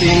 3